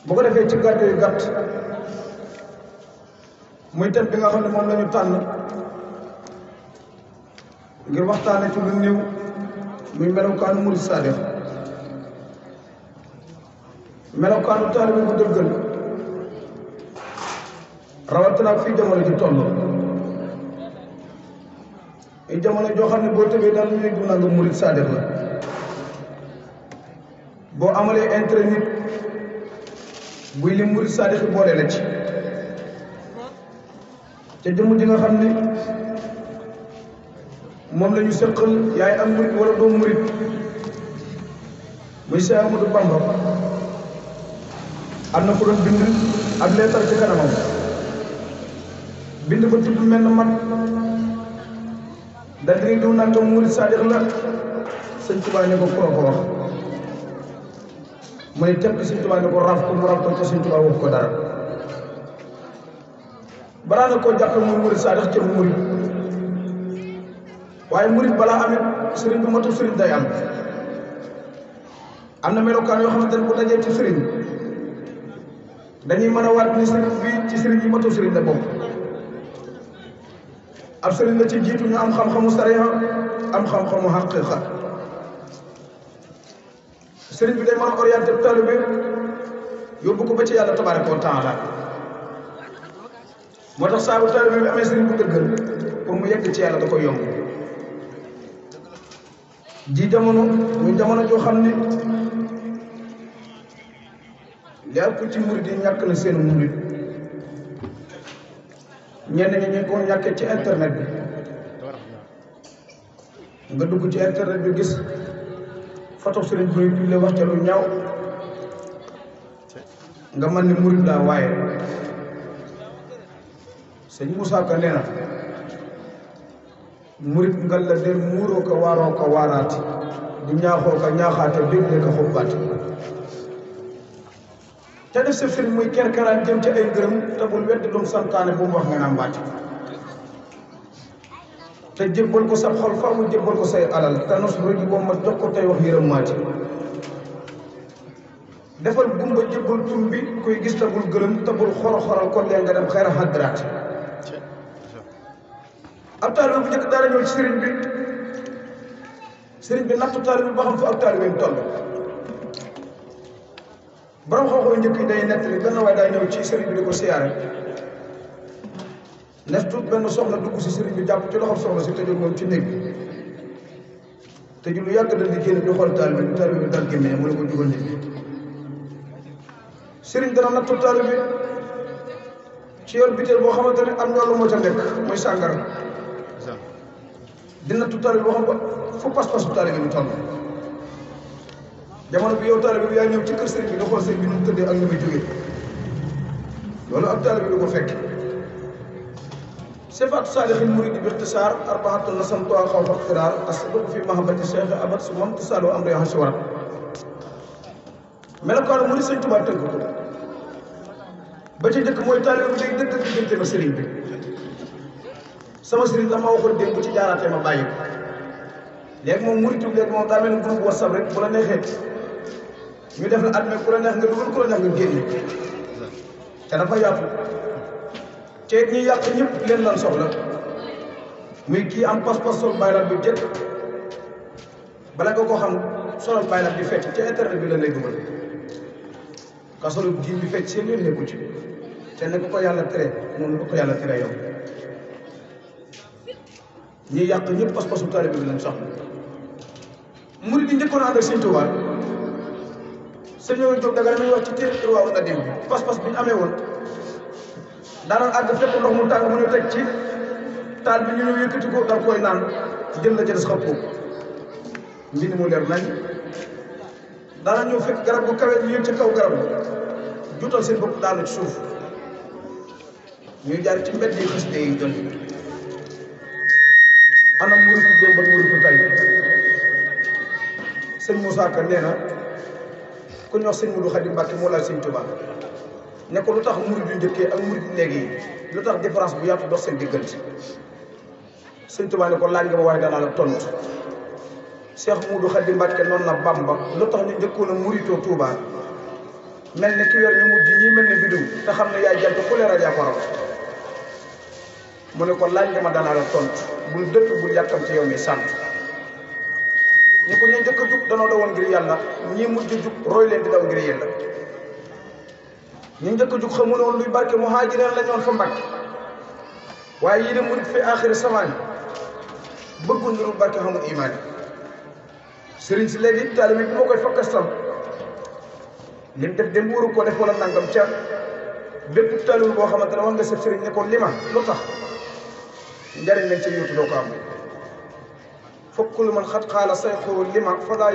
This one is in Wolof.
bu ko defee ci gàtt yu gàtt muy thème bi nga xam ne moom la ñu tànn ngir waxtaane ci lu néew muy melokaanu murid saadix melokaanu taalibe bu dëggal rawatina fii jamono ji toll ay jamono joo xam ne boo tëbee daal ñu du nanga murid saadix la boo amalee intérêt nit buy li murid saadix yi boole la ci te jëmm ji nga xam ne moom la ñu sëqal yaay am murid wala doo murid muy Seex Ahmadu Bamba am na ko doon bind ak leetar ci kanamam bind ba tudd mel na mag da di diw naan ko murid saadix la sëñ Tuubaa ne ko ko wax mu ne tekk sëñ Tuubaa ne ko raf ko mu raf ko sëñ Tuubaa wax ko dara balaa nga koo jàpp muy murid saadix ca murid waaye murid balaa amit sëriñ bu matul sëriñ day am na melokaan yoo xamante ne bu dajee ci sëriñ dañuy mën a waat ni sëriñ bi ci sëriñ yi matul sëriñ la bokk ab sëriñ la ci jiitu ñu am xam-xamu sariya am xam-xamu haqiqa sëriñ bi day mën a orienté taalibe yóbbu ko ba ci yàlla tabaaraka wa taala moo tax saa bu taalibe bi amee sëriñ bu dëggal pour mu yegg ci yàlla da koy yomb ji jamono muy jamono joo xam ne li ëpp ci murid yi ñàkk na seen murid ñenn ñi ñu ko ñàkkee ci internet bi nga dugg ci internet bi gis photo sëriñ bi publié wax ca lu ñaaw nga mën ni murid laa waaye sëñ Moussa Ka nee na murid ngal la del muuroo ko waaroo ko waaraati di ñaaxoo ko ñaaxaate dégle ko xubbaati te def sa sëriñ muy kerkeraan jëm ci ay ngërëm te bul weddi lum santaane bu mu wax nga naan mbàcc te jébbal ko sa xol fa mu jébbal ko say alal te nos roji boobu ma jox ko tey wax yërëm maati defal gumba jébbal tum bi kuy gis te bul gërëm te bul xoro-xoral kon lee nga dem xeera xaddiraat ab taalibe bu njëkk daara ñëw ci sëriñ bi nattu taalibe bi ba xam fu ab taalibe toll borom xooxoo njëkk yi day nettali benn waay day ñëw ci sëriñ bi di ko siyaare nes tuut benn soxna dugg si sëriñ bi jàpp ci loxob soxna si tëjul moom ci néeg bi tëjul lu yàgg dal di génn di xool taalibe bi dal génnee mu ne ko jugal nit sëriñ dana nattu taalibe bi ci yor biteel boo xamante ne am ñoolu moo ca nekk mooy sàngara di nattu taalibe boo xam ko fu pas-pasu taalibe bi toll jamono bi yow taalibe bi yaa ñëw ci kër sëriñ bi nga xool sëriñ bi nu mu tëddee ak nu muy jógee loolu ab taalibe bi du ko fekk sifaatu saalixin muridi bi ixtisaar arbaatun nasamtuha xawfa ixtiraar as-sidqu fi mahabbati cheikh abad su moom tisaalu amri si warat melokaanu murid sëñ Tuubaa tënk ko ba ci njëkk mooy taalibe bi day dëgg diggante ma sëriñ bi sama sëriñ la ma waxoon démb bu ci jaaraatee ma bàyyi ko léegi moom murid léegi moom daa mel ni groupe WhatsApp rek bu la neexee ñu def la admet ku la neex nga dugal ku la neex nga génne te dafa yaatu te ñi yàq ñëpp leen lan soxla muy kii am pas-pas sol baylat bi jëkk bala nga ko xam solal baylat bi fecc ci internet bi la lay dugal ka solu jiin bi fecc seen yoon nekku ci te ne ko yàlla tere noonu ko yàlla tere yow ñi yàq ñëpp pas-pasu taalibe bi lañ soxla murid yi njëkkoon ànd ak Sëñ Tuubaa sëñ Jóob Dagana muy wax ci téere waaw nga dem pas-pas bi ñu amee woon daanaka àgg fépp ndox mu tàng mu ñu teg ci taal bi ñu ñëw yëkkati ko dal koy naan jël la ca des xam ko mbind mu leer nañ daana ñëw fekk garab bu kawe ñu yëg ci kaw garab juutal seen bopp daanu ci suuf ñuy jaar ci mbedd yi xasida yi jël anam muritu démb ak muritu tay sëñ Moussa Ka nee na ku ñu wax sëñ Mudu Xaadim Mbàkke moo laaj sëñ Tuubaa ne ko lu tax murid yu njëkkee ak murid léegi yi lu tax différence bu yaatu dox seen diggante sëñ Tuubaa ne ko laaj nga ma waaye danaa la tontu Cheikh Mudu Xaadim Mbàkke noonu na Bamba lu tax ñu njëkkoon a muritoo Tuubaa mel ni ki weer ñu mujj ñii mel ni biddiw te xam ne yaay jant ku leer a yaa ko raw mu ne ko laaj nga ma danaa la tontu bul dëpp bul yàkkam ci yow mi sant ñu ko ñu njëkk a jug danoo dawoon ngir yàlla ñii mujj jug roy leen di daw ngir yàlla ñu njëkk a jug xamuloon woon luy barke muhaajireen la ñoon fa Mbàkke waaye yii de murit fi aaxiri samaani bëggul ngirul barke xamul imaan sëriñ si léegi taalibe bi moo koy fakkastam lim def dem wóoru ko def wala nangam ca bépp taalibe boo xamante ne war nga sa sëriñ ne ko lima lu tax njariñ lañ ca yóotu doo ko am fokk lu man xat xaala sayxu lima fa daa